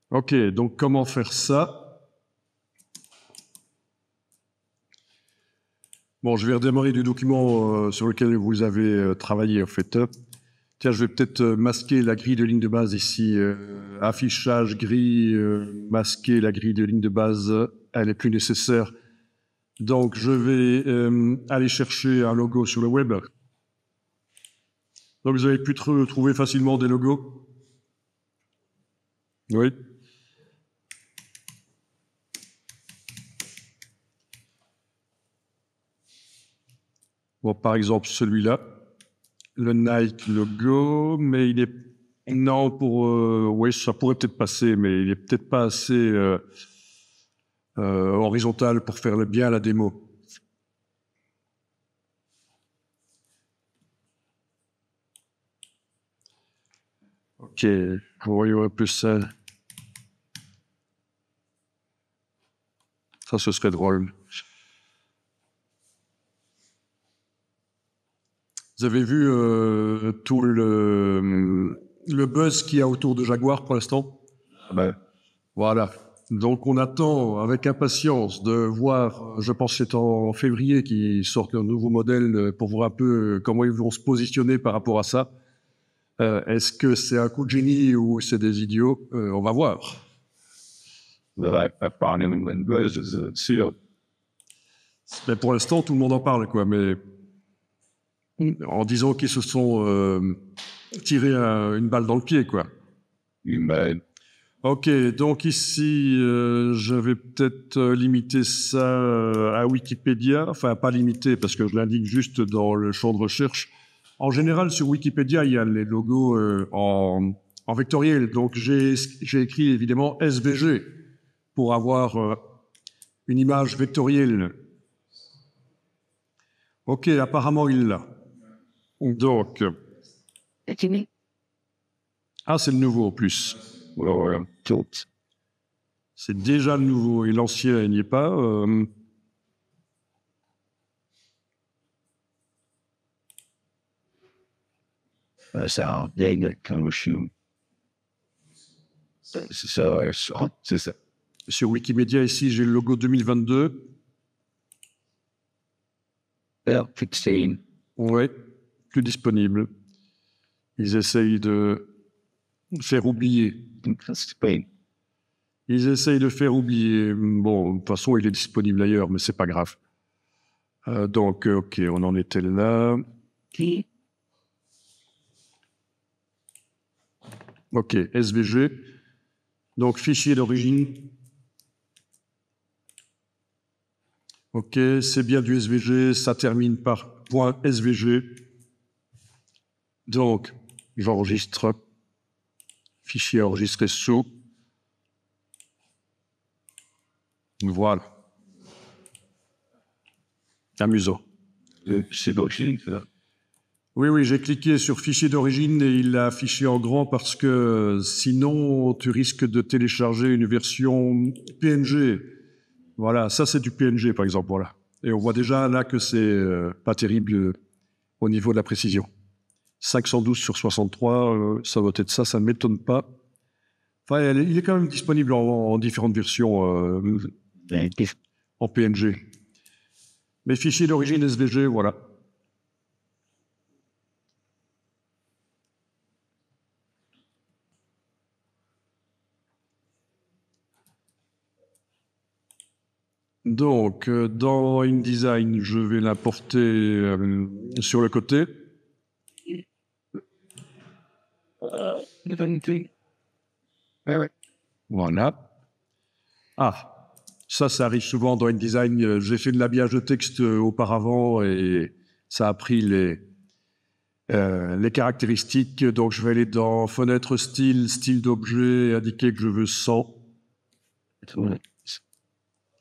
Ok, donc comment faire ça? Bon, je vais redémarrer du document sur lequel vous avez travaillé, en fait. Tiens, je vais peut-être masquer la grille de ligne de base ici. Affichage, grille, masquer la grille de ligne de base, elle est plus nécessaire. Donc, je vais aller chercher un logo sur le web. Donc, vous avez pu trouver facilement des logos? Oui. Bon, par exemple, celui-là, le Nike logo, mais il est... Non, oui, ça pourrait peut-être passer, mais il est peut-être pas assez horizontal pour faire bien la démo. Ok, voyons un peu ça. Ça, ce serait drôle. Vous avez vu tout le buzz qu'il y a autour de Jaguar pour l'instant? Ben, Voilà. Donc, on attend avec impatience de voir, je pense que c'est en février qu'ils sortent un nouveau modèle pour voir un peu comment ils vont se positionner par rapport à ça. Est-ce que c'est un coup de génie ou c'est des idiots? On va voir. parler une buzz, sûr. Mais pour l'instant, tout le monde en parle, quoi. Mais en disant qu'ils se sont tirés une balle dans le pied, quoi. Ben, Ok, donc ici, je vais peut-être limiter ça à Wikipédia. Enfin, pas limiter, parce que je l'indique juste dans le champ de recherche. En général, sur Wikipédia, il y a les logos en vectoriel. Donc, j'ai écrit évidemment SVG pour avoir une image vectorielle. Ok, apparemment, il l'a. Donc, ah, c'est le nouveau en plus. C'est déjà le nouveau et l'ancien, il n'y est pas. c'est un vieil comme je suis. C'est ça, c'est ça. Sur Wikipédia, ici, j'ai le logo 2022. Fixé. Ouais, plus disponible. Ils essayent de faire oublier. Ils essayent de faire oublier. Bon, de toute façon, il est disponible ailleurs, mais c'est pas grave. Donc, ok, on en était là. Ok, SVG. Donc, fichier d'origine. Ok, c'est bien du SVG, ça termine par .svg. Donc, j'enregistre. Fichier enregistré sous. Voilà. Amusant. C'est d'origine, ça. Oui, j'ai cliqué sur fichier d'origine et il l'a affiché en grand parce que sinon, tu risques de télécharger une version PNG. Voilà, ça c'est du PNG par exemple, voilà. Et on voit déjà là que c'est pas terrible au niveau de la précision. 512 sur 63, ça doit être ça, ça ne m'étonne pas. Enfin, il est quand même disponible en différentes versions en PNG. Mais fichier d'origine SVG, voilà. Donc, dans InDesign, je vais l'importer sur le côté. Voilà. Ah, ça arrive souvent dans InDesign. J'ai fait de l'habillage de texte auparavant et ça a pris les caractéristiques. Donc, je vais aller dans fenêtre style, style d'objet, indiquer que je veux 100.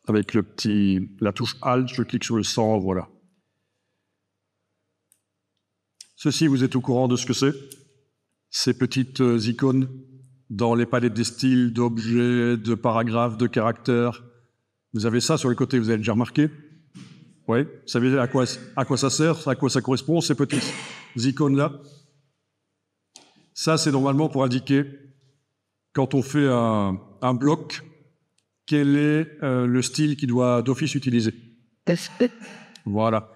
Avec la touche Alt, je clique sur le 100, voilà. Ceci, vous êtes au courant de ce que c'est? Ces petites icônes dans les palettes des styles, d'objets, de paragraphes, de caractères. Vous avez ça sur le côté, vous avez déjà remarqué? Oui. Vous savez à quoi ça sert, à quoi ça correspond, ces petites icônes-là? Ça, c'est normalement pour indiquer quand on fait un bloc, quel est le style qui doit d'office utiliser. Voilà.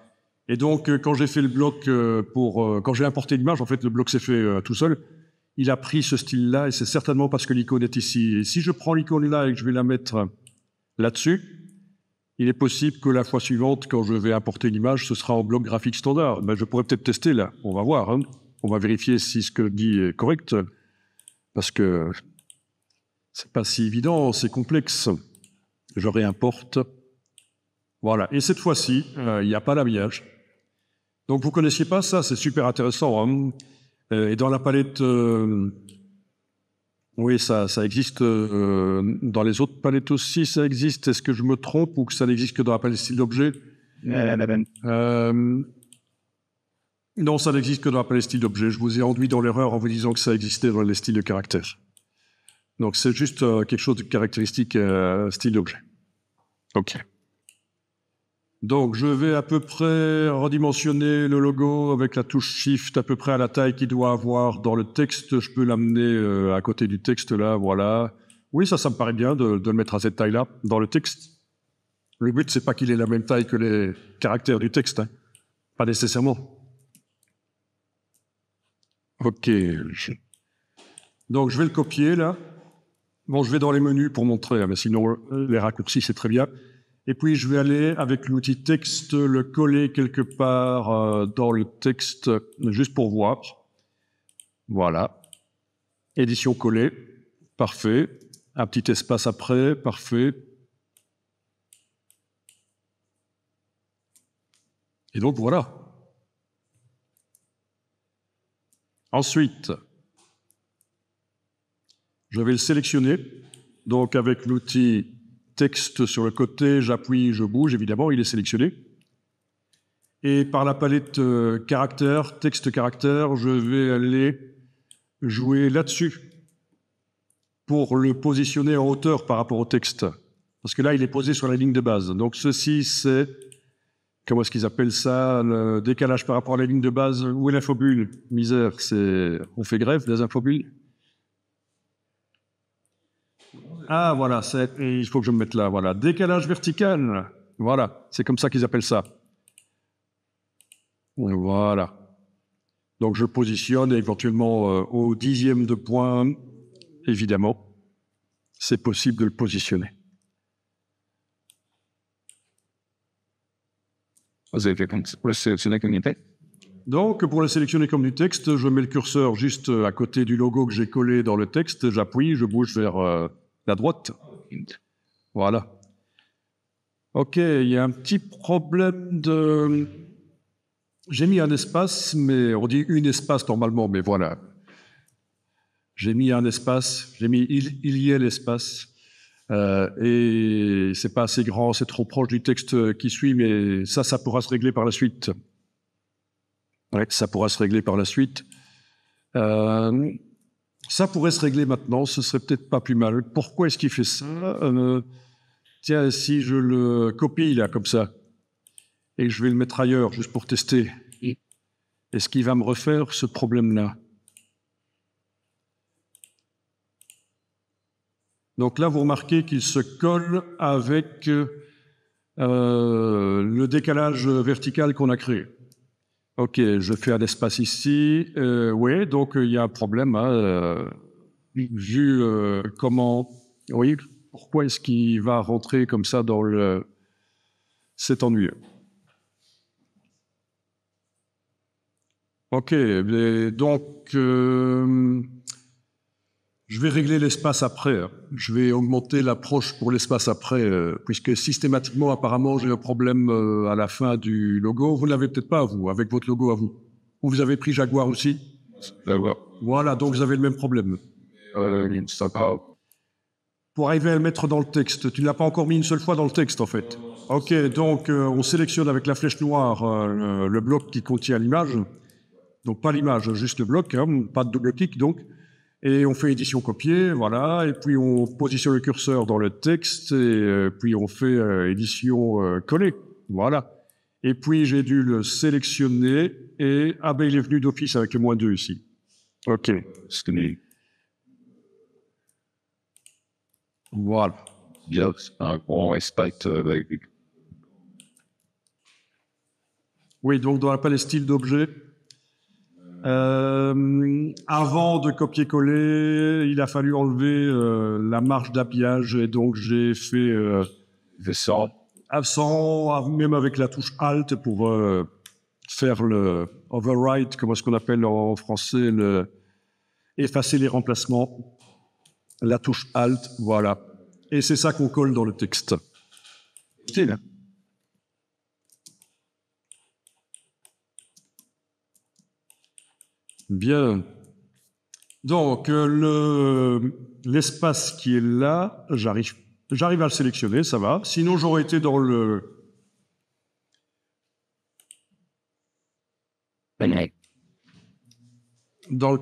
Et donc, quand j'ai fait le bloc quand j'ai importé l'image, en fait, le bloc s'est fait tout seul. Il a pris ce style-là, et c'est certainement parce que l'icône est ici. Et si je prends l'icône là et que je vais la mettre là-dessus, il est possible que la fois suivante, quand je vais importer l'image, ce sera en bloc graphique standard. Ben, je pourrais peut-être tester là. On va voir. Hein. On va vérifier si ce que je dis est correct. Parce que c'est pas si évident, c'est complexe. Je réimporte. Voilà. Et cette fois-ci, il n'y a pas l'habillage. Donc, vous ne connaissiez pas ça, c'est super intéressant. Hein. Et dans la palette, oui, ça existe. Dans les autres palettes aussi, ça existe. Est-ce que je me trompe ou que ça n'existe que dans la palette style d'objet Non, ça n'existe que dans la palette style d'objet. Je vous ai induit dans l'erreur en vous disant que ça existait dans les styles de caractères. Donc, c'est juste quelque chose de caractéristique style d'objet. OK. Donc, je vais à peu près redimensionner le logo avec la touche Shift à peu près à la taille qu'il doit avoir dans le texte. Je peux l'amener à côté du texte, là, voilà. Oui, ça me paraît bien de le mettre à cette taille-là, dans le texte. Le but, c'est pas qu'il ait la même taille que les caractères du texte, hein. Pas nécessairement. OK. Donc, je vais le copier, là. Bon, je vais dans les menus pour montrer, hein, mais sinon, les raccourcis, c'est très bien. Et puis, je vais aller, avec l'outil texte, le coller quelque part dans le texte, juste pour voir. Voilà. Édition collée. Parfait. Un petit espace après. Parfait. Et donc, voilà. Ensuite, je vais le sélectionner. Donc, avec l'outil texte sur le côté, j'appuie, je bouge, évidemment, il est sélectionné. Et par la palette caractère, texte caractère, je vais aller jouer là-dessus pour le positionner en hauteur par rapport au texte. Parce que là, il est posé sur la ligne de base. Donc ceci, c'est, comment est-ce qu'ils appellent ça, le décalage par rapport à la ligne de base. Où est l'infobule? Misère, on fait grève des infobules. Ah, voilà, il faut que je me mette là, voilà. Décalage vertical, voilà, c'est comme ça qu'ils appellent ça. Voilà. Donc, je positionne éventuellement au 10e de point, évidemment. C'est possible de le positionner. Vous avez fait pour le sélectionner comme du texte? Donc, pour le sélectionner comme du texte, je mets le curseur juste à côté du logo que j'ai collé dans le texte, j'appuie, je bouge vers la droite. Voilà. OK, il y a un petit problème de... J'ai mis un espace, mais on dit une espace normalement, mais voilà. J'ai mis un espace, j'ai mis il y a l'espace, et c'est pas assez grand, c'est trop proche du texte qui suit, mais ça pourra se régler par la suite. Ouais, ça pourra se régler par la suite. Ça pourrait se régler maintenant, ce serait peut-être pas plus mal. Pourquoi est-ce qu'il fait ça? Tiens, si je le copie là, comme ça, et que je vais le mettre ailleurs, juste pour tester, est-ce qu'il va me refaire ce problème-là? Donc là, vous remarquez qu'il se colle avec le décalage vertical qu'on a créé. OK, je fais un espace ici. Oui, donc il y a un problème. Hein, vu comment... Oui, pourquoi est-ce qu'il va rentrer comme ça dans le... C'est ennuyeux. OK, donc... je vais régler l'espace après. Hein. Je vais augmenter l'approche pour l'espace après, puisque systématiquement, apparemment, j'ai un problème à la fin du logo. Vous ne l'avez peut-être pas, vous, avec votre logo à vous. Ou vous avez pris Jaguar aussi? Jaguar. Voilà, donc vous avez le même problème. Pour arriver à le mettre dans le texte, tu ne l'as pas encore mis une seule fois dans le texte, en fait. OK, donc on sélectionne avec la flèche noire le bloc qui contient l'image. Donc pas l'image, juste le bloc, hein, pas de double clic, donc. Et on fait édition copier, voilà, et puis on positionne le curseur dans le texte, et puis on fait édition coller, voilà. Et puis j'ai dû le sélectionner, et ah ben il est venu d'office avec le -2 ici. OK. Voilà. Bien, un grand espace avec Oui, donc dans la palette style d'objet, avant de copier-coller, il a fallu enlever la marge d'habillage et donc j'ai fait le sang. absent, même avec la touche Alt pour faire le overwrite, comment est-ce qu'on appelle en français, effacer les remplacements. La touche Alt, voilà. Et c'est ça qu'on colle dans le texte. Style. Bien. Donc, l'espace qui est là, j'arrive à le sélectionner, ça va. Sinon, j'aurais été dans le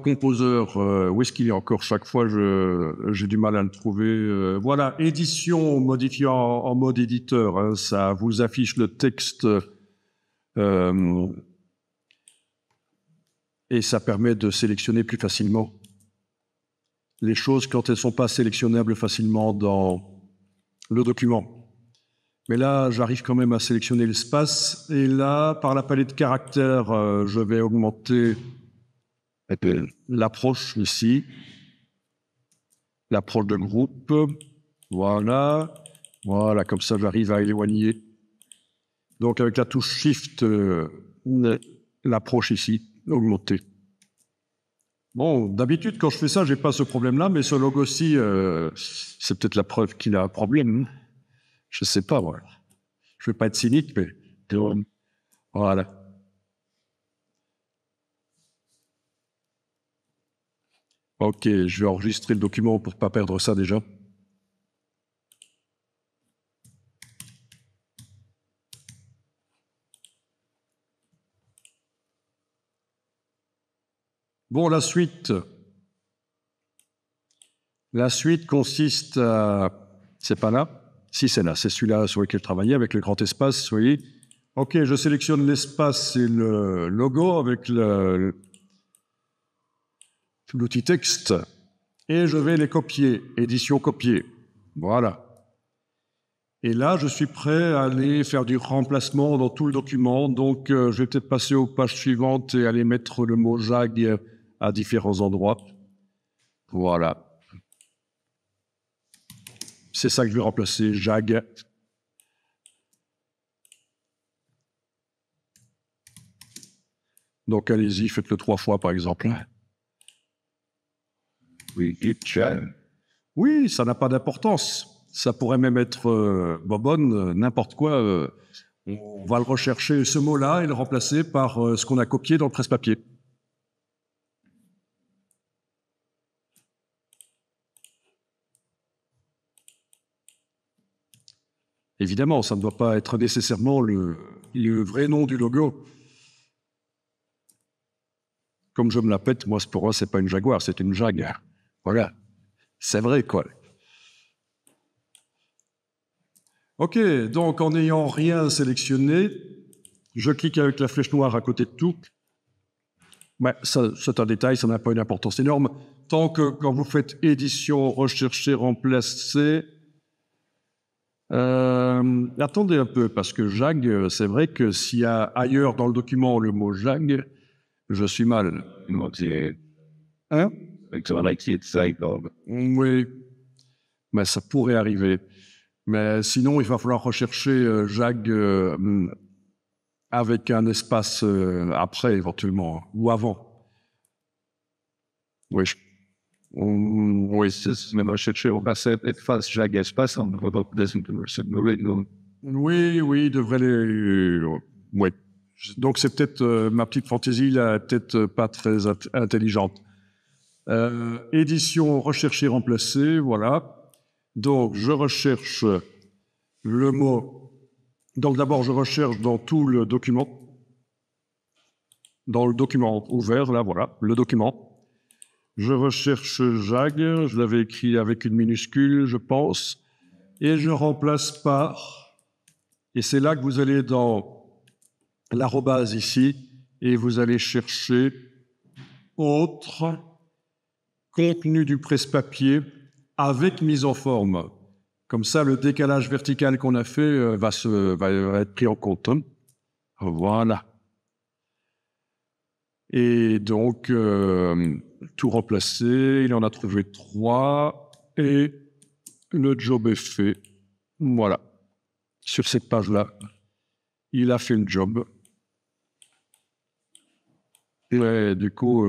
composeur. Où est-ce qu'il est encore? Chaque fois, j'ai du mal à le trouver. Voilà, édition modifiée en mode éditeur. Hein, ça vous affiche le texte et ça permet de sélectionner plus facilement les choses quand elles ne sont pas sélectionnables facilement dans le document. Mais là, j'arrive quand même à sélectionner l'espace. Et là, par la palette de caractères, je vais augmenter l'approche ici. L'approche de groupe. Voilà. Voilà, comme ça, j'arrive à éloigner. Donc, avec la touche Shift, l'approche ici, augmenter. Bon, d'habitude, quand je fais ça, j'ai pas ce problème-là, mais ce logo-ci, c'est peut-être la preuve qu'il a un problème. Je sais pas, voilà. Je vais pas être cynique, mais voilà. Ok, je vais enregistrer le document pour pas perdre ça déjà. Bon, la suite. La suite consiste à... C'est pas là? Si, c'est là. C'est celui-là sur lequel je travaillais, avec le grand espace, vous voyez. Ok, je sélectionne l'espace et le logo avec l'outil texte. Et je vais les copier. Édition copier. Voilà. Et là, je suis prêt à aller faire du remplacement dans tout le document. Donc, je vais peut-être passer aux pages suivantes et aller mettre le mot JAG à différents endroits. Voilà. C'est ça que je vais remplacer, JAG. Donc, allez-y, faites-le 3 fois, par exemple. Oui, ça n'a pas d'importance. Ça pourrait même être bobonne, n'importe quoi. On va le rechercher, ce mot-là, et le remplacer par ce qu'on a copié dans le presse-papier. Évidemment, ça ne doit pas être nécessairement le vrai nom du logo. Comme je me la pète, moi, pour moi, c'est pas une Jaguar, c'est une Jag. Voilà. C'est vrai, quoi. OK, donc en n'ayant rien sélectionné, je clique avec la flèche noire à côté de tout. Ouais, ça, c'est un détail, ça n'a pas une importance énorme. Tant que quand vous faites édition, rechercher, remplacer... attendez un peu, parce que JAG, c'est vrai que s'il y a ailleurs dans le document le mot JAG, je suis mal. Hein? Oui, mais ça pourrait arriver. Mais sinon, il va falloir rechercher JAG avec un espace après, éventuellement, ou avant. Oui, oui, c'est même rechercher au passé, espace JAG espace, on va pas oui, oui, il devrait les... oui. Donc c'est peut-être ma petite fantaisie, là, peut-être pas très intelligente. Édition, rechercher, remplacer, voilà. Donc je recherche le mot. Donc d'abord je recherche dans tout le document. Dans le document ouvert, là, voilà, le document. Je recherche JAG, je l'avais écrit avec une minuscule, je pense, et je remplace par... Et c'est là que vous allez dans l'arrobase ici, et vous allez chercher autre, contenu du presse-papier avec mise en forme. Comme ça, le décalage vertical qu'on a fait va être pris en compte. Hein. Voilà. Et donc, tout remplacé, il en a trouvé 3, et le job est fait. Voilà. Sur cette page-là, il a fait le job. Et du coup,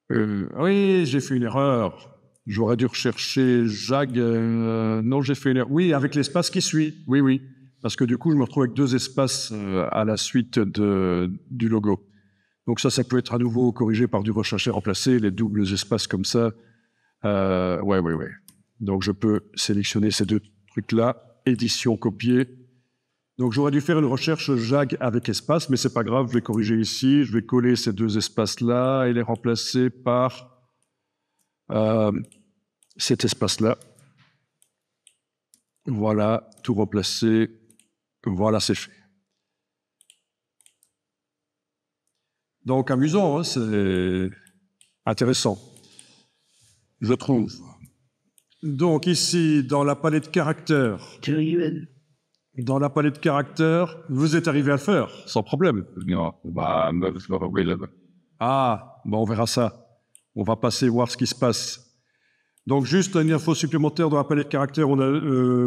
oui, j'ai fait une erreur. J'aurais dû rechercher Jag. Non, j'ai fait une erreur. Oui, avec l'espace qui suit. Oui, oui. Parce que du coup, je me retrouve avec 2 espaces à la suite du logo. Donc ça peut être à nouveau corrigé par du rechercher, remplacer, les doubles espaces comme ça. Ouais. Donc je peux sélectionner ces 2 trucs-là, édition, copier. Donc j'aurais dû faire une recherche JAG avec espace, mais c'est pas grave, je vais corriger ici, je vais coller ces 2 espaces-là et les remplacer par cet espace-là. Voilà, tout remplacer. Voilà, c'est fait. Donc amusant, hein, c'est intéressant, je trouve. Donc ici, dans la palette caractères, vous êtes arrivé à le faire, sans problème. Ah, bon, on verra ça. On va passer voir ce qui se passe. Donc juste une info supplémentaire dans la palette caractères, on a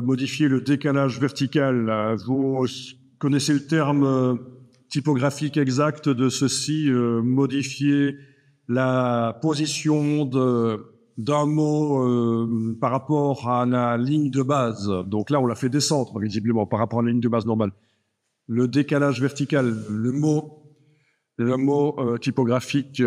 modifié le décalage vertical. Vous connaissez le terme typographique exact de ceci, modifier la position d'un mot par rapport à la ligne de base. Donc là, on l'a fait descendre, visiblement, par rapport à la ligne de base normale. Le décalage vertical, le mot typographique.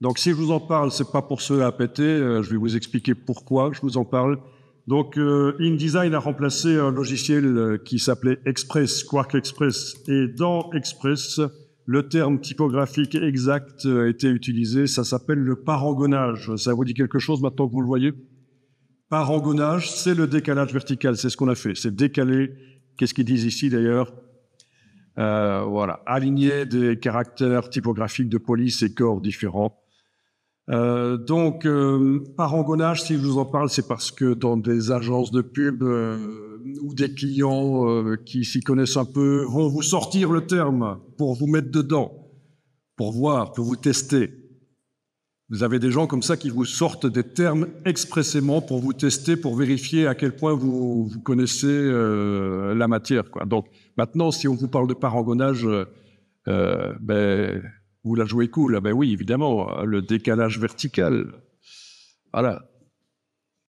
Donc si je vous en parle, c'est pas pour se péter, je vais vous expliquer pourquoi je vous en parle. Donc InDesign a remplacé un logiciel qui s'appelait Express, Quark Express, et dans Express, le terme typographique exact a été utilisé, ça s'appelle le parangonnage. Ça vous dit quelque chose maintenant que vous le voyez? Parangonnage, c'est le décalage vertical, c'est ce qu'on a fait, c'est décaler, qu'est-ce qu'ils disent ici d'ailleurs? Voilà, aligner des caractères typographiques de police et corps différents. Donc, parangonnage, si je vous en parle, c'est parce que dans des agences de pub ou des clients qui s'y connaissent un peu vont vous sortir le terme pour vous mettre dedans, pour voir, pour vous tester. Vous avez des gens comme ça qui vous sortent des termes expressément pour vous tester, pour vérifier à quel point vous connaissez la matière, quoi. Donc, maintenant, si on vous parle de parangonnage, vous la jouez cool. Ah ben oui, évidemment, le décalage vertical. Voilà.